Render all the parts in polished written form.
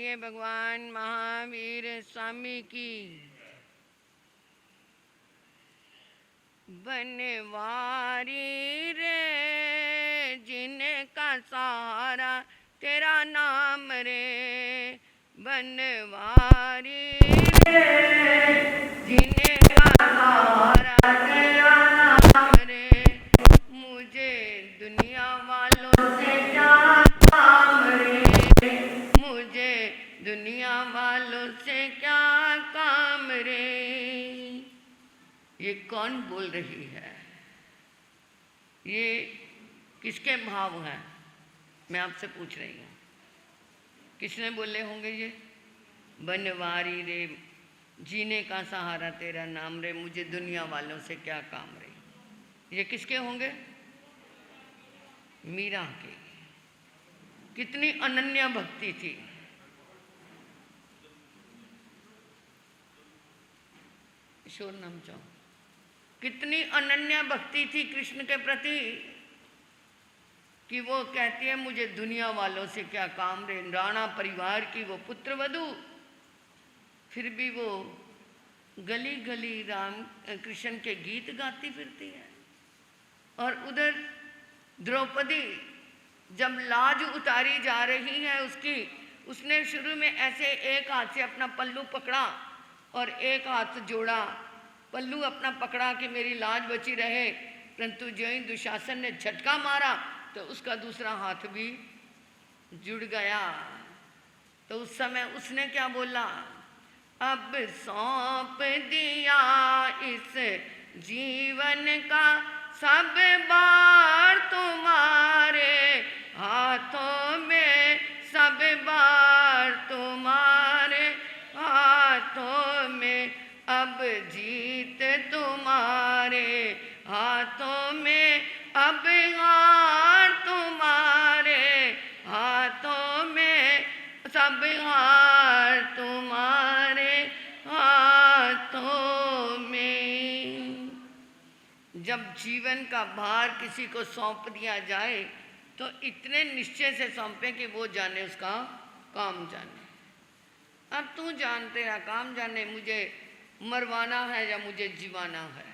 बोलिए भगवान महावीर स्वामी की। बनवारी रे जिनका सहारा तेरा नाम रे, बनवारी रे जिनका सहारा तेरा नाम रे, मुझे दुनिया वालों से क्या काम रे, मुझे दुनिया वालों से क्या काम रे। ये कौन बोल रही है? ये किसके भाव हैं? मैं आपसे पूछ रही हूँ, किसने बोले होंगे ये? बनवारी रे जीने का सहारा तेरा नाम रे, मुझे दुनिया वालों से क्या काम रे। ये किसके होंगे? मीरा की। कितनी अनन्य भक्ति थी। ईश्वर नाम चाहो। कितनी अनन्य भक्ति थी कृष्ण के प्रति कि वो कहती है मुझे दुनिया वालों से क्या काम रे। राणा परिवार की वो पुत्र वधू, फिर भी वो गली गली राम कृष्ण के गीत गाती फिरती है। और उधर द्रौपदी जब लाज उतारी जा रही है उसकी, उसने शुरू में ऐसे एक हाथ से अपना पल्लू पकड़ा और एक हाथ जोड़ा, पल्लू अपना पकड़ा कि मेरी लाज बची रहे, परंतु जो ही दुशासन ने झटका मारा तो उसका दूसरा हाथ भी जुड़ गया। तो उस समय उसने क्या बोला? अब सौंप दिया इस जीवन का सब बार तुम्हारे हाथों में, सब बार तुम्हारे हाथों में, अब जीत तुम्हारे हाथों में, अब हार तुम्हारे हाथों में, सब हार तुम्हारे हाथों में। जब जीवन का भार किसी को सौंप दिया जाए तो इतने निश्चय से सौंपे कि वो जाने उसका काम जाने। अब तू जान, तेरा काम जाने, मुझे मरवाना है या मुझे जीवाना है।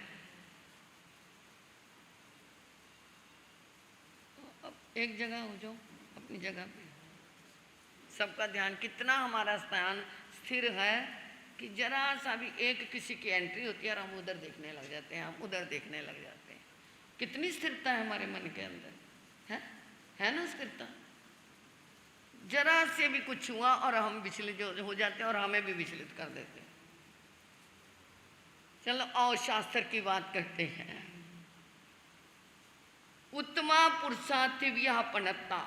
अब एक जगह हो जाओ, अपनी जगह पे। सबका ध्यान, कितना हमारा ध्यान स्थिर है कि जरा सा भी एक किसी की एंट्री होती है और हम उधर देखने लग जाते हैं, हम उधर देखने लग जाते हैं। कितनी स्थिरता है हमारे मन के अंदर, है ना स्थिरता? जरा से भी कुछ हुआ और हम विचलित हो जाते हैं और हमें भी विचलित कर देते हैं। चलो आओ शास्त्र की बात करते हैं। उत्तमा पुरुषा तिव्या पनत्ता।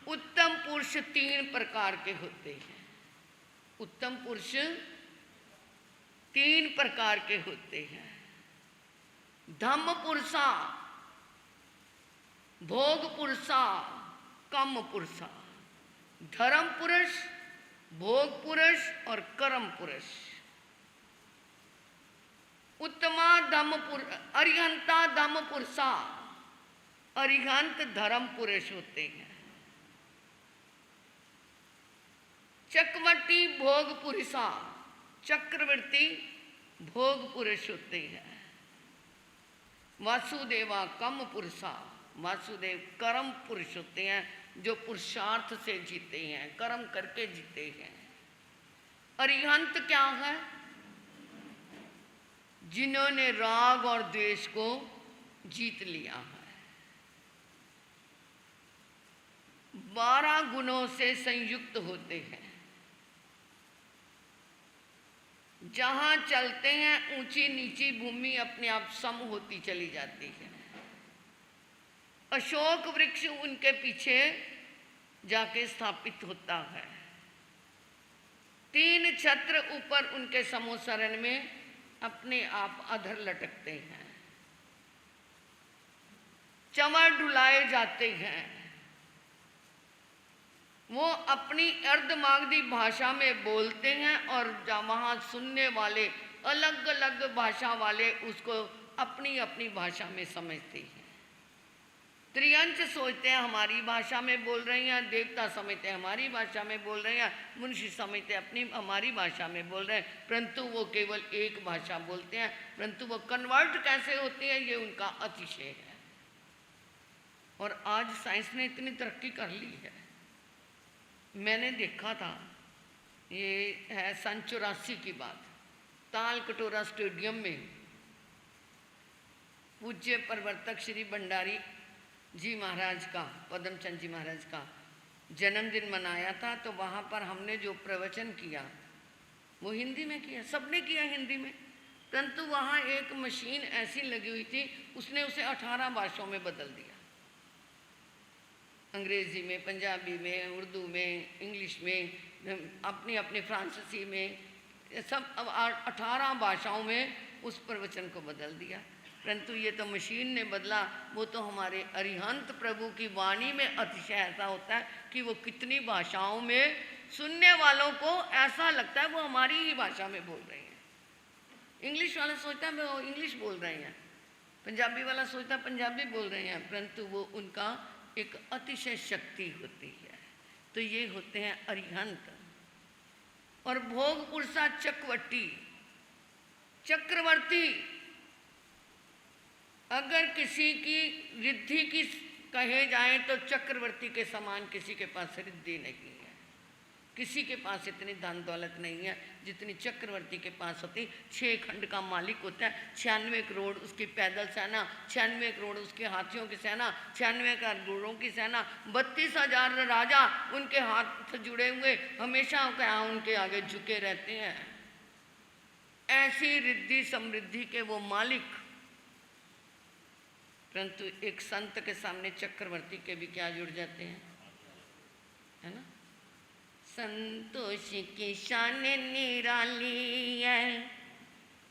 उत्तम पुरुष 3 प्रकार के होते हैं। उत्तम पुरुष 3 प्रकार के होते हैं। धम्म पुरुषा, भोग पुरुषा, कम पुरुषा। धर्म पुरुष, भोग पुरुष और कर्म पुरुष। उत्तमा धम्म पुरुष, अरिहंता धम्म पुरुषा, अरिहंत धर्म पुरुष होते हैं। चक्रवर्ती भोग पुरुषा, चक्रवर्ती भोग पुरुष होते हैं। वासुदेवा कम पुरुषा, वासुदेव कर्म पुरुष होते हैं जो पुरुषार्थ से जीते हैं, कर्म करके जीते हैं। अरिहंत क्या है? जिन्होंने राग और द्वेष को जीत लिया है। 12 गुणों से संयुक्त होते हैं। जहां चलते हैं ऊंची नीची भूमि अपने आप सम होती चली जाती है। अशोक वृक्ष उनके पीछे जाके स्थापित होता है। 3 छत्र ऊपर उनके समोसरण में अपने आप अधर लटकते हैं। चंवर ढुलाए जाते हैं। वो अपनी अर्धमागधी भाषा में बोलते हैं और वहाँ सुनने वाले अलग अलग भाषा वाले उसको अपनी अपनी भाषा में समझते हैं। त्रियंच सोचते हैं हमारी भाषा में बोल रही हैं, देवता समझते हैं हमारी भाषा में बोल रहे हैं, मनुष्य समझते हैं अपनी हमारी भाषा में बोल रहे हैं, परंतु वो केवल एक भाषा बोलते हैं। परंतु वो कन्वर्ट कैसे होते हैं, ये उनका अतिशय है। और आज साइंस ने इतनी तरक्की कर ली है। मैंने देखा था, ये है सन 84 की बात, ताल कटोरा स्टेडियम में पूज्य प्रवर्तक श्री भंडारी जी महाराज का, पद्मचंद जी महाराज का जन्मदिन मनाया था। तो वहाँ पर हमने जो प्रवचन किया वो हिंदी में किया, सबने किया हिंदी में, परंतु वहाँ एक मशीन ऐसी लगी हुई थी, उसने उसे 18 भाषाओं में बदल दिया। अंग्रेज़ी में, पंजाबी में, उर्दू में, इंग्लिश में, अपनी अपनी फ्रांसीसी में, सब 18 भाषाओं में उस प्रवचन को बदल दिया। परंतु ये तो मशीन ने बदला, वो तो हमारे अरिहंत प्रभु की वाणी में अतिशय ऐसा होता है कि वो कितनी भाषाओं में सुनने वालों को ऐसा लगता है वो हमारी ही भाषा में बोल रहे हैं। इंग्लिश वाला सोचता है वो इंग्लिश बोल रहे हैं, पंजाबी वाला सोचता है पंजाबी बोल रहे हैं, परंतु वो उनका एक अतिशय शक्ति होती है। तो ये होते हैं अरिहंत। और भोग पुरुषा चक्रवर्ती, चक्रवर्ती अगर किसी की रिद्धि की कहे जाए तो चक्रवर्ती के समान किसी के पास रिद्धि नहीं है, किसी के पास इतनी धन दौलत नहीं है जितनी चक्रवर्ती के पास होती। 6 खंड का मालिक होता है, 96 करोड़ उसकी पैदल सेना, 96 करोड़ उसके हाथियों की सेना, 96 करोड़ों की सेना, 32,000 राजा उनके हाथ जुड़े हुए हमेशा क्या उनके आगे झुके रहते हैं। ऐसी रिद्धि समृद्धि के वो मालिक, परंतु एक संत के सामने चक्रवर्ती के भी क्या जुड़ जाते हैं, है ना। संतोष की शान निराली है,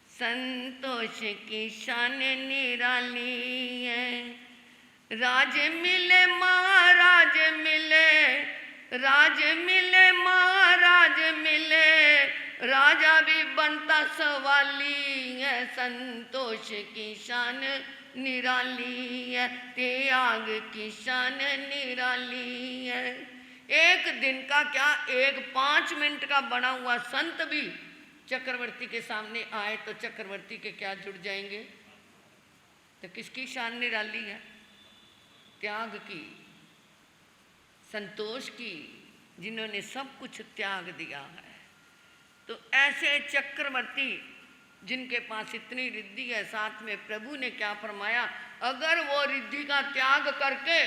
संतोष की शान निराली है। राज मिले महाराज मिले, राज मिले महाराज मिले, राजा भी बनता सवाली है। संतोष की शान निराली है, त्याग की शान निराली है। एक दिन का क्या, एक 5 मिनट का बना हुआ संत भी चक्रवर्ती के सामने आए तो चक्रवर्ती के क्या जुड़ जाएंगे। तो किसकी शान निराली है, त्याग की, संतोष की, जिन्होंने सब कुछ त्याग दिया है। तो ऐसे चक्रवर्ती जिनके पास इतनी रिद्धि है, साथ में प्रभु ने क्या फरमाया, अगर वो रिद्धि का त्याग करके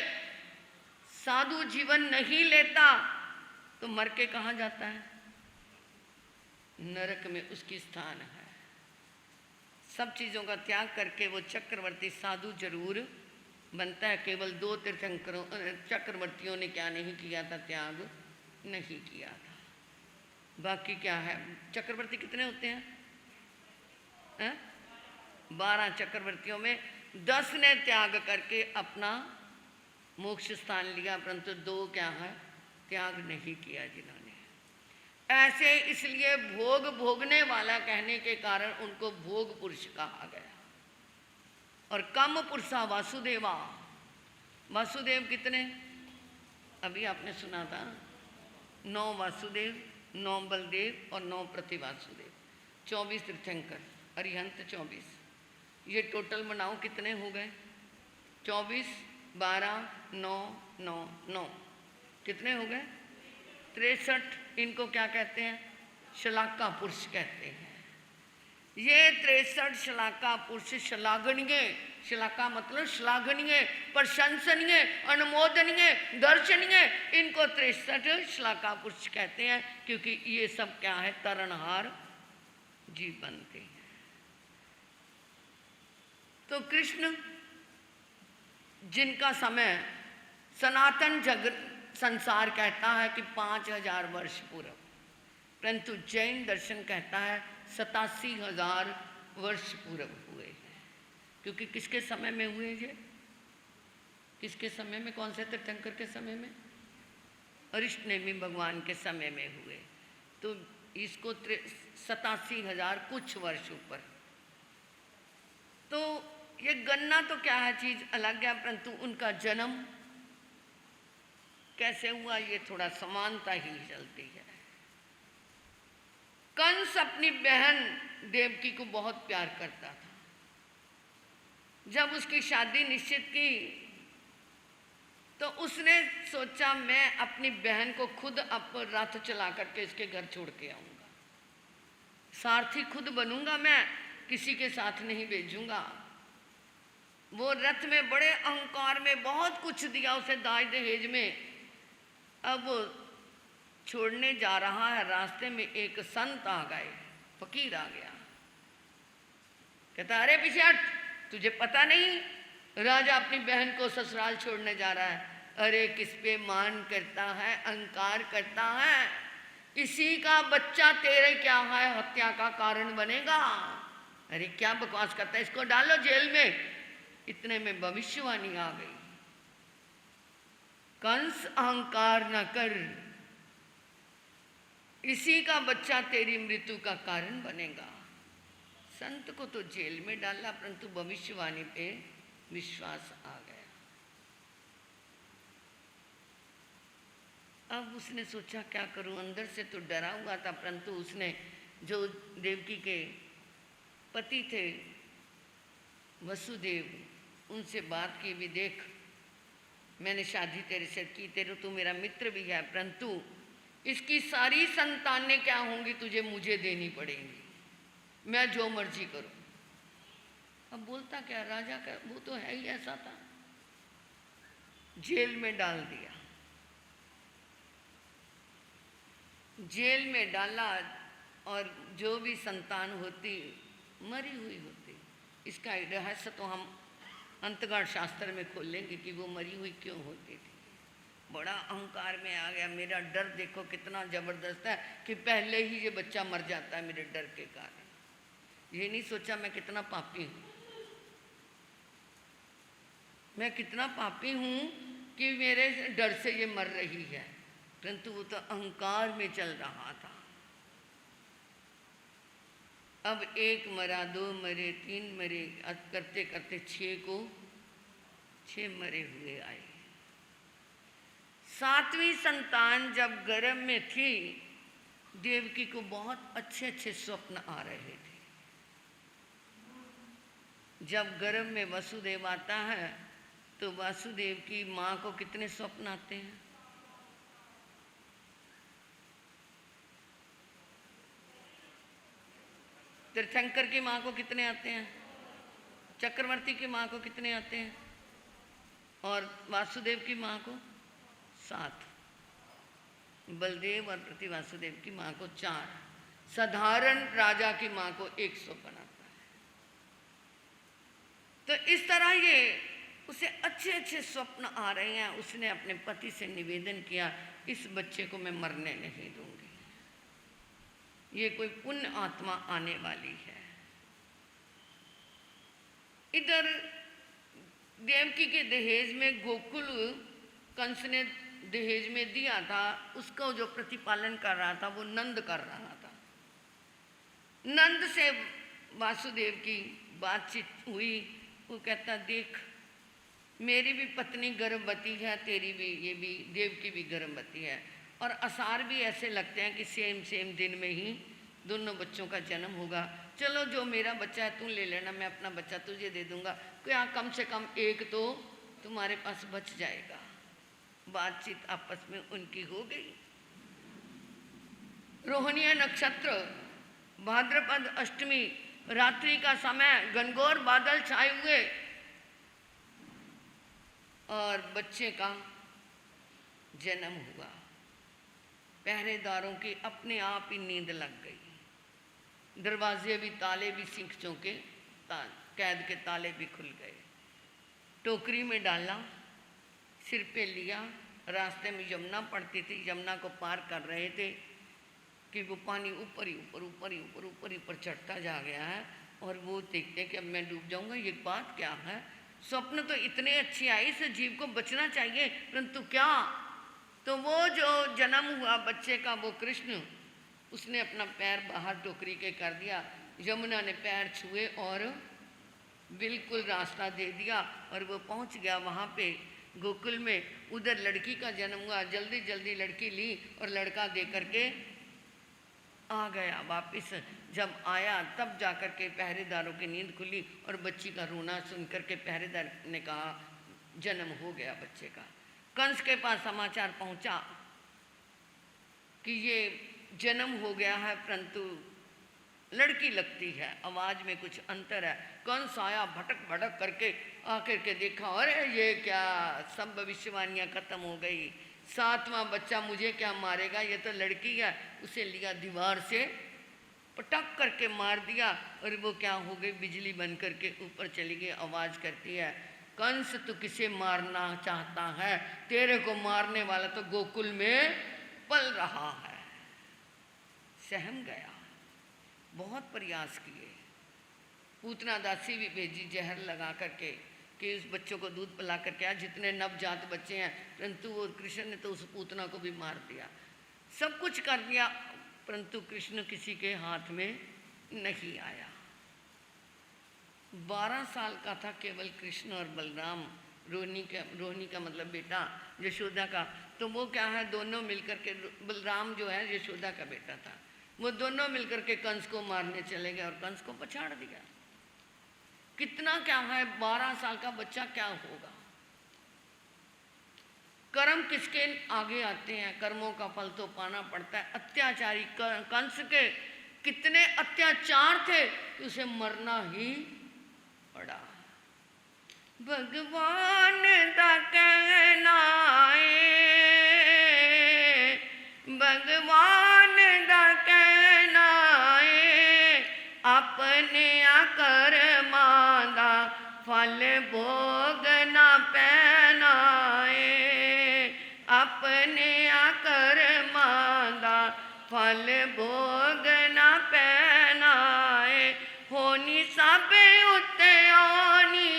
साधु जीवन नहीं लेता तो मर के कहाँ जाता है, नरक में उसकी स्थान है। सब चीज़ों का त्याग करके वो चक्रवर्ती साधु जरूर बनता है। केवल 2 तीर्थंकरों चक्रवर्तियों ने क्या नहीं किया था, त्याग नहीं किया था। बाकी क्या है, चक्रवर्ती कितने होते हैं, 12 चक्रवर्तियों में 10 ने त्याग करके अपना मोक्ष स्थान लिया, परंतु 2 क्या है, त्याग नहीं किया जिन्होंने। ऐसे इसलिए भोग भोगने वाला कहने के कारण उनको भोग पुरुष कहा गया। और कम पुरुषा वासुदेवा, वासुदेव कितने, अभी आपने सुना था, 9 वासुदेव, 9 बलदेव और 9 प्रतिवासुदेव, 24 तीर्थंकर, अरिहंत 24। ये टोटल बनाओ कितने हो गए, 24, 12, 9, 9, 9, कितने हो गए, 63। इनको क्या कहते हैं, शलाका पुरुष कहते हैं। ये 63 शलाका पुरुष श्लाघनीय, शलाका मतलब श्लाघनीय, प्रशंसनीय, अनुमोदनीय, दर्शनीय, इनको 63 शलाका पुरुष कहते हैं, क्योंकि ये सब क्या है, तरणहार जीव बनते हैं। तो कृष्ण जिनका समय सनातन जग संसार कहता है कि 5000 वर्ष पूर्व, परंतु जैन दर्शन कहता है 87,000 वर्ष पूर्व हुए हैं। क्योंकि किसके समय में हुए ये, किसके समय में, कौन से तीर्थंकर के समय में, अरिष्टनेमि भगवान के समय में हुए। तो इसको 87,000 कुछ वर्ष ऊपर। तो ये गन्ना तो क्या है, चीज अलग है, परंतु उनका जन्म कैसे हुआ ये थोड़ा समानता ही चलती है। कंस अपनी बहन देवकी को बहुत प्यार करता था। जब उसकी शादी निश्चित की तो उसने सोचा मैं अपनी बहन को खुद अब रथ चला करके इसके घर छोड़ के आऊंगा, सारथी खुद बनूंगा, मैं किसी के साथ नहीं भेजूंगा। वो रथ में बड़े अहंकार में बहुत कुछ दिया उसे दाज दहेज में। अब वो छोड़ने जा रहा है, रास्ते में एक संत आ गए, फकीर आ गया, कहता अरे पीछे हट, तुझे पता नहीं राजा अपनी बहन को ससुराल छोड़ने जा रहा है। अरे किस पे मान करता है, अहंकार करता है, इसी का बच्चा तेरे क्या है हत्या का कारण बनेगा। अरे क्या बकवास करता है, इसको डालो जेल में। इतने में भविष्यवाणी आ गई, कंस अहंकार न कर, इसी का बच्चा तेरी मृत्यु का कारण बनेगा। संत को तो जेल में डाला, परंतु भविष्यवाणी पे विश्वास आ गया। अब उसने सोचा क्या करूं, अंदर से तो डरा हुआ था, परंतु उसने जो देवकी के पति थे वसुदेव, उनसे बात की भी, देख मैंने शादी तेरे से की, तेरे तो मेरा मित्र भी है, परंतु इसकी सारी संतानें क्या होंगी तुझे मुझे देनी पड़ेंगी, मैं जो मर्जी करूं। अब बोलता क्या, राजा का वो तो है ही ऐसा था। जेल में डाल दिया, जेल में डाला, और जो भी संतान होती मरी हुई होती। इसका रहस्य तो हम अंतगार शास्त्र में खोलेंगे कि वो मरी हुई क्यों होती थी। बड़ा अहंकार में आ गया, मेरा डर देखो कितना जबरदस्त है कि पहले ही ये बच्चा मर जाता है मेरे डर के कारण। ये नहीं सोचा मैं कितना पापी हूँ, मैं कितना पापी हूँ कि मेरे डर से ये मर रही है, परंतु वो तो अहंकार में चल रहा था। अब एक मरा, दो मरे, तीन मरे, करते करते 6 मरे हुए आए। 7वीं संतान जब गर्भ में थी, देवकी को बहुत अच्छे अच्छे स्वप्न आ रहे थे। जब गर्भ में वसुदेव आता है तो वासुदेव की माँ को कितने स्वप्न आते हैं? तीर्थंकर की माँ को कितने आते हैं? चक्रवर्ती की माँ को कितने आते हैं? और वासुदेव की माँ को 7, बलदेव और प्रति वासुदेव की माँ को 4, साधारण राजा की माँ को 1 स्वप्न आता है। तो इस तरह ये उसे अच्छे अच्छे स्वप्न आ रहे हैं। उसने अपने पति से निवेदन किया, इस बच्चे को मैं मरने नहीं दूंगी, ये कोई पुण्य आत्मा आने वाली है। इधर देवकी के दहेज में गोकुल कंस ने दहेज में दिया था, उसका जो प्रतिपालन कर रहा था वो नंद कर रहा था। नंद से वासुदेव की बातचीत हुई, वो कहता देख मेरी भी पत्नी गर्भवती है, तेरी भी, ये भी देवकी भी गर्भवती है, और आसार भी ऐसे लगते हैं कि सेम दिन में ही दोनों बच्चों का जन्म होगा। चलो जो मेरा बच्चा है तू ले लेना, मैं अपना बच्चा तुझे दे दूंगा, क्या कम से कम एक तो तुम्हारे पास बच जाएगा। बातचीत आपस में उनकी हो गई। रोहिणी नक्षत्र, भाद्रपद अष्टमी, रात्रि का समय, घनघोर बादल छाए हुए, और बच्चे का जन्म हुआ। पहरेदारों की अपने आप ही नींद लग गई, दरवाजे भी, ताले भी सिंखचों के, कैद के ताले भी खुल गए। टोकरी में डाला, सिर पे लिया, रास्ते में यमुना पड़ती थी, यमुना को पार कर रहे थे कि वो पानी ऊपर ही ऊपर चढ़ता जा गया है, और वो देखते कि अब मैं डूब जाऊंगा। ये बात क्या है? स्वप्न तो इतने अच्छे आए, इस जीव को बचना चाहिए, परंतु क्या? तो वो जो जन्म हुआ बच्चे का, वो कृष्ण, उसने अपना पैर बाहर टोकरी के कर दिया, यमुना ने पैर छुए और बिल्कुल रास्ता दे दिया और वो पहुंच गया वहाँ पे गोकुल में। उधर लड़की का जन्म हुआ, जल्दी जल्दी लड़की ली और लड़का दे करके आ गया वापस। जब आया तब जा कर के पहरेदारों की नींद खुली और बच्ची का रोना सुन कर के पहरेदार ने कहा जन्म हो गया बच्चे का। कंस के पास समाचार पहुंचा कि ये जन्म हो गया है, परंतु लड़की लगती है, आवाज में कुछ अंतर है। कंस आया भटक भटक करके, आकर के देखा अरे ये क्या, सब भविष्यवाणियां खत्म हो गई, 7वां बच्चा मुझे क्या मारेगा, ये तो लड़की है। उसे लिया दीवार से पटक करके मार दिया और वो क्या हो गई, बिजली बन करके ऊपर चली गई। आवाज करती है कंस तू किसे मारना चाहता है, तेरे को मारने वाला तो गोकुल में पल रहा है। सहम गया, बहुत प्रयास किए, पूतना दासी भी भेजी जहर लगा करके कि उस बच्चों को दूध पिला करके आ, जितने नवजात बच्चे हैं, परंतु वो कृष्ण ने तो उस पूतना को भी मार दिया। सब कुछ कर दिया, परंतु कृष्ण किसी के हाथ में नहीं आया। 12 साल का था केवल कृष्ण और बलराम, रोहिणी का मतलब बेटा यशोदा का। तो वो क्या है, दोनों मिलकर के, बलराम जो है यशोदा का बेटा था, वो दोनों मिलकर के कंस को मारने चले गए और कंस को पछाड़ दिया। कितना क्या है, 12 साल का बच्चा क्या होगा। कर्म किसके आगे आते हैं, कर्मों का फल तो पाना पड़ता है। अत्याचारी कंस के कितने अत्याचार थे कि उसे मरना ही पड़ा। भगवान दा कहना है, भगवान दा कहना है, अपने कर्मां दा फल भोगना पैना है, अपने कर्मां दा फल भोगना पैना है। होनी सब उत्ते आनी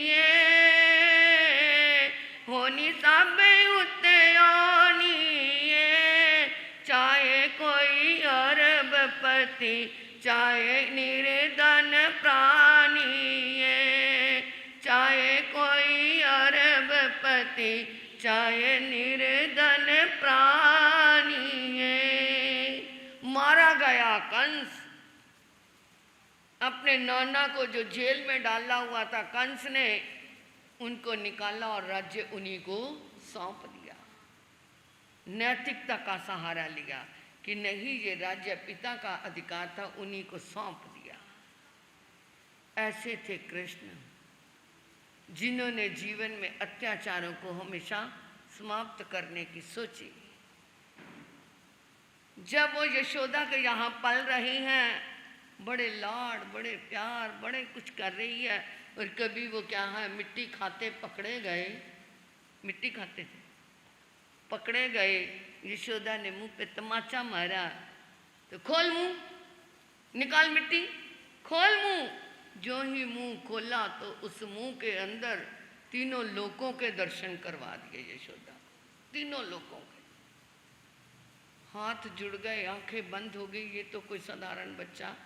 है, होनी सब उत्ते आनी है, चाहे कोई अरबपति चाहे निर्धन प्राणी है, चाहे कोई अरबपति चाहे निर्धन प्राणी है। मारा गया कंस। अपने नाना को जो जेल में डाला हुआ था कंस ने, उनको निकाला और राज्य उन्हीं को सौंप दिया। नैतिकता का सहारा लिया कि नहीं, ये राज्य पिता का अधिकार था, उन्हीं को सौंप दिया। ऐसे थे कृष्ण, जिन्होंने जीवन में अत्याचारों को हमेशा समाप्त करने की सोची। जब वो यशोदा के यहाँ पल रही हैं, बड़े लाड, बड़े प्यार, बड़े कुछ कर रही है, और कभी वो क्या है, मिट्टी खाते पकड़े गए, मिट्टी खाते थे, पकड़े गए। यशोदा ने मुंह पे तमाचा मारा, तो खोल मुंह, निकाल मिट्टी, खोल मुंह। जो ही मुंह खोला तो उस मुंह के अंदर तीनों लोकों के दर्शन करवा दिए यशोदा, तीनों लोकों के। हाथ जुड़ गए, आंखें बंद हो गई। ये तो कोई साधारण बच्चा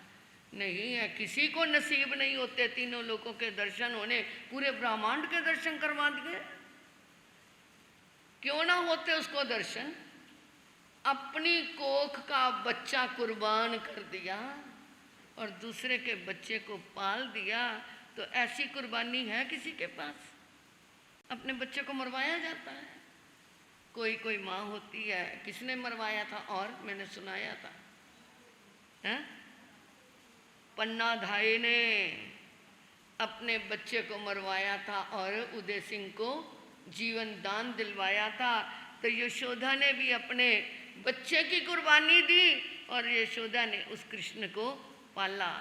नहीं है, किसी को नसीब नहीं होते तीनों लोकों के दर्शन होने, पूरे ब्रह्मांड के दर्शन करवा दिए। क्यों ना होते उसको दर्शन, अपनी कोख का बच्चा कुर्बान कर दिया और दूसरे के बच्चे को पाल दिया। तो ऐसी कुर्बानी है किसी के पास? अपने बच्चे को मरवाया जाता है। कोई कोई माँ होती है, किसने मरवाया था और मैंने सुनाया था, है? पन्ना धाई ने अपने बच्चे को मरवाया था और उदय सिंह को जीवन दान दिलवाया था। तो यशोदा ने भी अपने बच्चे की कुर्बानी दी और यशोदा ने उस कृष्ण को पाला।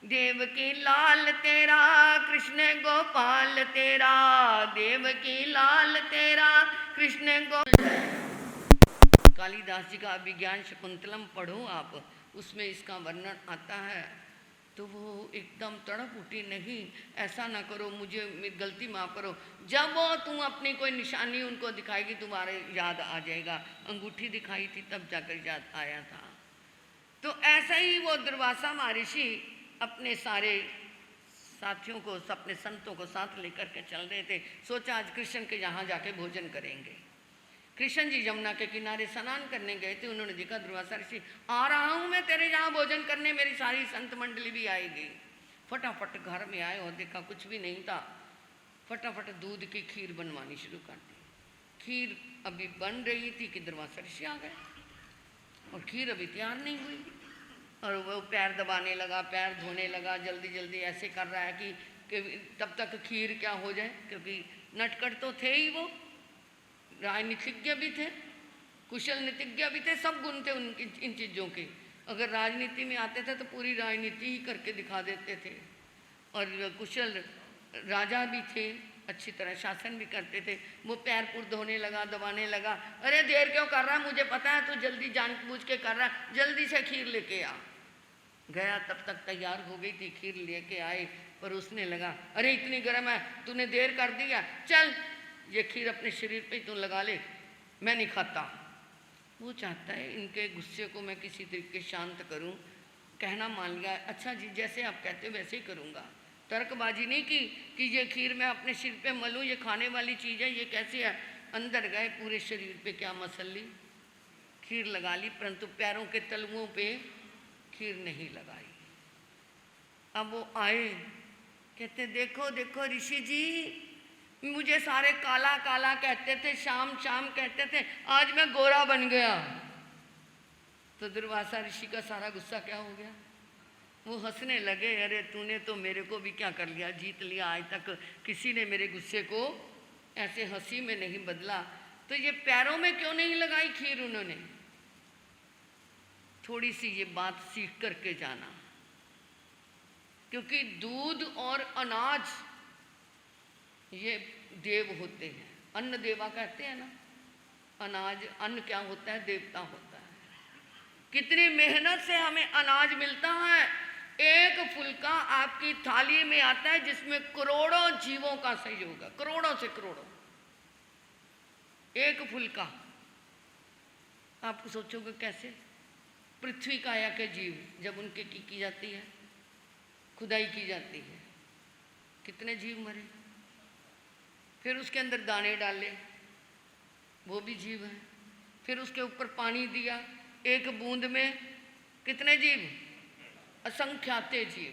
देवकी लाल तेरा, कृष्ण गोपाल तेरा, देवकी लाल तेरा, कृष्ण गोपाल। कालिदास जी का अभिज्ञान शकुंतलम पढ़ो आप, उसमें इसका वर्णन आता है। तो वो एकदम तड़प उठी, नहीं ऐसा ना करो, मुझे गलती माफ़ करो। जब वो तुम अपनी कोई निशानी उनको दिखाएगी, तुम्हारे याद आ जाएगा। अंगूठी दिखाई थी तब जाकर याद आया था। तो ऐसा ही वो दुर्वासा महर्षि अपने सारे साथियों को, अपने संतों को साथ लेकर के चल रहे थे। सोचा आज कृष्ण के यहाँ जाके भोजन करेंगे। कृष्ण जी यमुना के किनारे स्नान करने गए थे। उन्होंने देखा दुर्वासा ऋषि, आ रहा हूँ मैं तेरे यहाँ भोजन करने, मेरी सारी संत मंडली भी आएगी। फटाफट घर में आए और देखा कुछ भी नहीं था। फटाफट दूध की खीर बनवानी शुरू कर दी। खीर अभी बन रही थी कि दुर्वासा ऋषि आ गए और खीर अभी तैयार नहीं हुई। और वो पैर दबाने लगा, पैर धोने लगा, जल्दी जल्दी ऐसे कर रहा है कि तब तक खीर क्या हो जाए, क्योंकि नटखट तो थे ही, वो राजनीतिज्ञ भी थे, कुशल नीतिज्ञ भी थे, सब गुण थे उनकी इन चीज़ों के। अगर राजनीति में आते थे तो पूरी राजनीति ही करके दिखा देते थे। और कुशल राजा भी थे, अच्छी तरह शासन भी करते थे। वो पैर पुर धोने लगा, दबाने लगा। अरे देर क्यों कर रहा है, मुझे पता है तू जल्दी जानबूझ के कर रहा है, जल्दी से खीर लेके आ। गया, तब तक तैयार हो गई थी, खीर लेके आए, परोसने लगा। अरे इतनी गर्म है, तूने देर कर दिया, चल ये खीर अपने शरीर पे तू लगा ले, मैं नहीं खाता। वो चाहता है इनके गुस्से को मैं किसी तरीके शांत करूं। कहना मान लिया, अच्छा जी जैसे आप कहते हो वैसे ही करूंगा। तर्कबाजी नहीं की कि ये खीर मैं अपने सिर पे मलूं, ये खाने वाली चीज़ है, ये कैसे है। अंदर गए, पूरे शरीर पे क्या मसल ली, खीर लगा ली, परंतु पैरों के तलुओं पे खीर नहीं लगाई। अब वो आए, कहते देखो देखो ऋषि जी, मुझे सारे काला काला कहते थे, शाम शाम कहते थे, आज मैं गोरा बन गया। तो दुर्वासा ऋषि का सारा गुस्सा क्या हो गया, वो हंसने लगे। अरे तूने तो मेरे को भी क्या कर लिया, जीत लिया। आज तक किसी ने मेरे गुस्से को ऐसे हंसी में नहीं बदला। तो ये पैरों में क्यों नहीं लगाई खीर उन्होंने। थोड़ी सी ये बात सीख करके जाना, क्योंकि दूध और अनाज ये देव होते हैं, अन्न देवा कहते हैं ना। अनाज, अन्न क्या होता है, देवता होता है। कितनी मेहनत से हमें अनाज मिलता है। एक फुल्का आपकी थाली में आता है जिसमें करोड़ों जीवों का सहयोग है, करोड़ों से करोड़ों। एक फुल्का, आप सोचोगे कैसे। पृथ्वी काया के जीव जब उनके की जाती है, खुदाई की जाती है, कितने जीव मरे। फिर उसके अंदर दाने डाले, वो भी जीव है। फिर उसके ऊपर पानी दिया, एक बूंद में कितने जीव, असंख्यात जीव।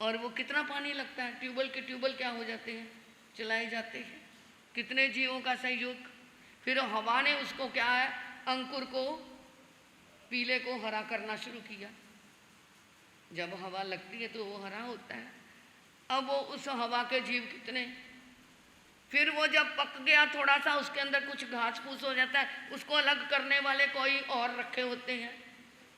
और वो कितना पानी लगता है, ट्यूबवेल के ट्यूबवेल क्या हो जाते हैं, चलाए जाते हैं, कितने जीवों का सहयोग। फिर हवा ने उसको क्या है, अंकुर को, पीले को हरा करना शुरू किया। जब हवा लगती है तो वो हरा होता है। अब वो उस हवा के जीव कितने। फिर वो जब पक गया थोड़ा सा, उसके अंदर कुछ घास फूस हो जाता है, उसको अलग करने वाले कोई और रखे होते हैं।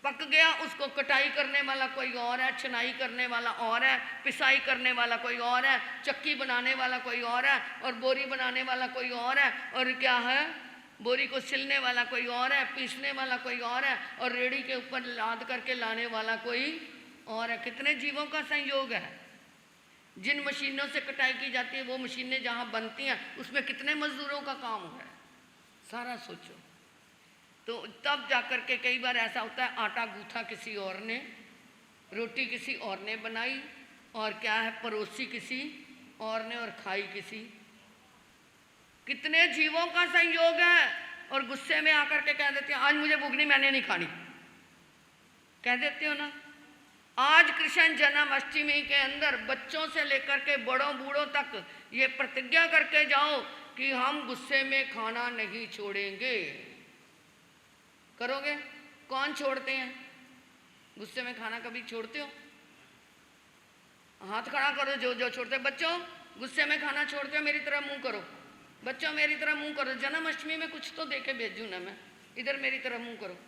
पक गया, उसको कटाई करने वाला कोई और है, छनाई करने वाला और है, पिसाई करने वाला कोई और है, चक्की बनाने वाला कोई और है, और बोरी बनाने वाला कोई और है, और क्या है, बोरी को सिलने वाला कोई और है, पीसने वाला कोई और है, और रेड़ी के ऊपर लाद करके लाने वाला कोई और है। कितने जीवों का संयोग है। जिन मशीनों से कटाई की जाती है, वो मशीनें जहाँ बनती हैं उसमें कितने मजदूरों का काम है, सारा सोचो। तो तब जाकर के कई बार ऐसा होता है, आटा गूथा किसी और ने, रोटी किसी और ने बनाई, और क्या है, परोसी किसी और ने, और खाई किसी। कितने जीवों का संयोग है। और गुस्से में आकर के कह देते हैं, आज मुझे भूख नहीं, मैंने नहीं खानी, कह देते हो ना। आज कृष्ण जन्माष्टमी के अंदर बच्चों से लेकर के बड़ों बूढ़ों तक ये प्रतिज्ञा करके जाओ कि हम गुस्से में खाना नहीं छोड़ेंगे। करोगे? कौन छोड़ते हैं गुस्से में खाना, कभी छोड़ते हो? हाथ खड़ा करो जो जो छोड़ते। बच्चों गुस्से में खाना छोड़ते हो, मेरी तरफ मुंह करो। बच्चों मेरी तरफ मुंह करो, जन्माष्टमी में कुछ तो देके भेजू ना मैं। इधर मेरी तरफ मुंह करो,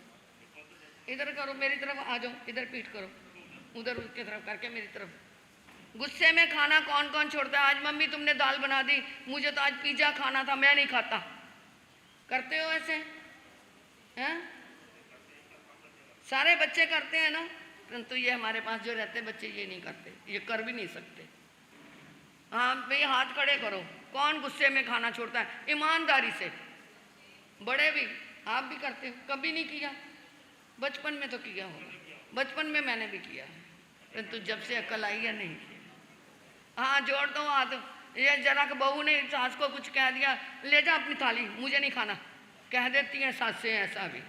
इधर करो, मेरी तरफ आ जाओ, इधर पीठ करो, उधर उसकी तरफ करके मेरी तरफ। गुस्से में खाना कौन कौन छोड़ता है? आज मम्मी तुमने दाल बना दी, मुझे तो आज पिज्जा खाना था, मैं नहीं खाता। करते हो ऐसे? हैं? सारे बच्चे करते हैं ना, परंतु ये हमारे पास जो रहते हैं बच्चे ये नहीं करते, ये कर भी नहीं सकते। हाँ भाई, हाथ खड़े करो, कौन गुस्से में खाना छोड़ता है ईमानदारी से? बड़े भी, आप भी करते हो? कभी नहीं किया? बचपन में तो किया होगा, बचपन में मैंने भी किया है। परंतु जब से अकल आई है नहीं किया। हाँ जोड़ दो हाथ। ये जरा कि बहू ने सास को कुछ कह दिया, ले जा अपनी थाली, मुझे नहीं खाना, कह देती हैं सासें ऐसा भी।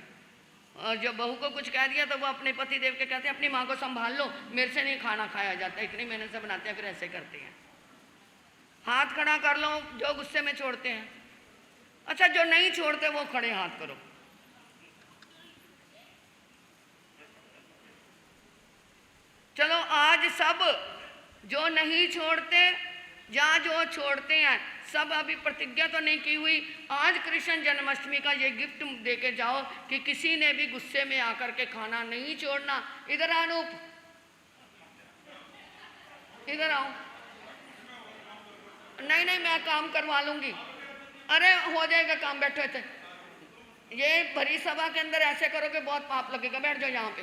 और जब बहू को कुछ कह दिया तो वो अपने पति देव के कहते हैं अपनी माँ को संभाल लो, मेरे से नहीं खाना खाया जाता, इतनी मेहनत से बनाते हैं, फिर ऐसे करते हैं। हाथ खड़ा कर लो जो गुस्से में छोड़ते हैं। अच्छा जो नहीं छोड़ते वो खड़े हाथ करो। चलो आज सब जो नहीं छोड़ते या जो छोड़ते हैं सब अभी प्रतिज्ञा तो नहीं की हुई, आज कृष्ण जन्माष्टमी का ये गिफ्ट दे के जाओ कि किसी ने भी गुस्से में आकर के खाना नहीं छोड़ना। इधर अनूप, इधर आओ। नहीं नहीं मैं काम करवा लूंगी। अरे हो जाएगा काम, बैठो थे। ये भरी सभा के अंदर ऐसे करोगे बहुत पाप लगेगा, बैठ जाओ यहाँ पे।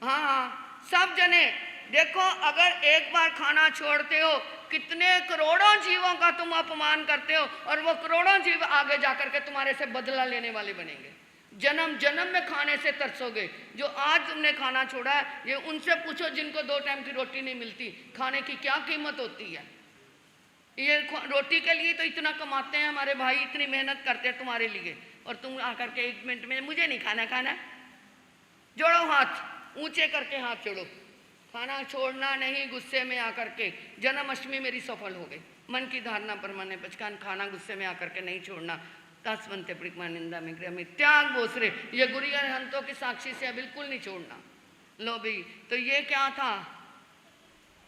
हाँ हाँ सब जने देखो, अगर एक बार खाना छोड़ते हो कितने करोड़ों जीवों का तुम अपमान करते हो, और वो करोड़ों जीव आगे जाकर के तुम्हारे से बदला लेने वाले बनेंगे। जन्म जन्म में खाने से तरसोगे। जो आज तुमने खाना छोड़ा है, ये उनसे पूछो जिनको 2 टाइम की रोटी नहीं मिलती, खाने की क्या कीमत होती है। ये रोटी के लिए तो इतना कमाते हैं हमारे भाई, इतनी मेहनत करते हैं तुम्हारे लिए, और तुम आकर के 1 मिनट में मुझे नहीं खाना। खाना जोड़ो हाथ, ऊंचे करके हाथ जोड़ो। खाना छोड़ना नहीं गुस्से में आकर के। जन्माष्टमी मेरी सफल हो गई। मन की धारणा पर मैंने पचकान, खाना गुस्से में आकर के नहीं छोड़ना। तस्वंते प्रिकमा निंदा में गृह में त्याग बोसरे, ये गुरिया हंतों की साक्षी से बिल्कुल नहीं छोड़ना। लो भाई, तो ये क्या था,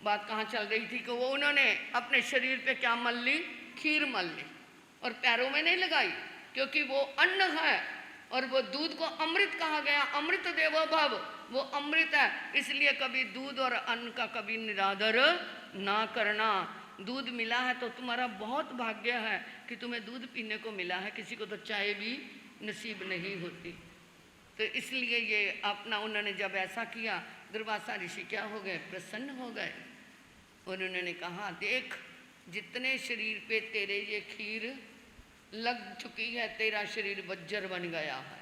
बात कहाँ चल रही थी कि वो उन्होंने अपने शरीर पे क्या मल ली, खीर मल ली, और पैरों में नहीं लगाई, क्योंकि वो अन्न है और वो दूध को अमृत कहा गया। अमृत देवो भव, वो अमृत है, इसलिए कभी दूध और अन्न का कभी निरादर ना करना। दूध मिला है तो तुम्हारा बहुत भाग्य है कि तुम्हें दूध पीने को मिला है, किसी को तो चाय भी नसीब नहीं होती। तो इसलिए ये अपना उन्होंने जब ऐसा किया, दुर्वासा ऋषि क्या हो गए, प्रसन्न हो गए। और उन्होंने कहा देख, जितने शरीर पे तेरे ये खीर लग चुकी है, तेरा शरीर बज्जर बन गया है,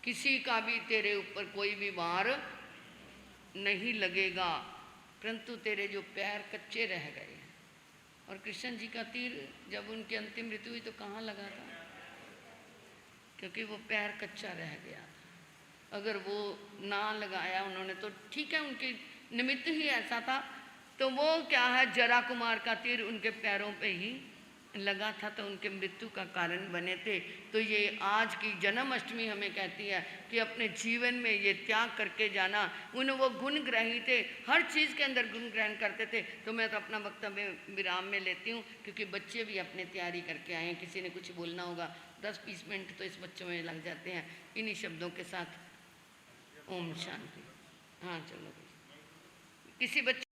किसी का भी तेरे ऊपर कोई भी वार नहीं लगेगा, परंतु तेरे जो पैर कच्चे रह गए हैं। और कृष्ण जी का तीर जब उनकी अंतिम मृत्यु हुई तो कहाँ लगा था, क्योंकि वो पैर कच्चा रह गया था। अगर वो ना लगाया उन्होंने तो ठीक है, उनके निमित्त ही ऐसा था, तो वो क्या है, जरा कुमार का तीर उनके पैरों पे ही लगा था, तो उनके मृत्यु का कारण बने थे। तो ये आज की जन्माष्टमी हमें कहती है कि अपने जीवन में ये त्याग करके जाना। उन वो गुण ग्रही थे, हर चीज़ के अंदर गुण ग्रहण करते थे। तो मैं तो अपना वक्तव्य विराम में लेती हूँ, क्योंकि बच्चे भी अपने तैयारी करके आए हैं, किसी ने कुछ बोलना होगा, 10-20 मिनट तो इस बच्चों में लग जाते हैं। इन्हीं शब्दों के साथ ओम शांति। हाँ चलो, किसी बच्चे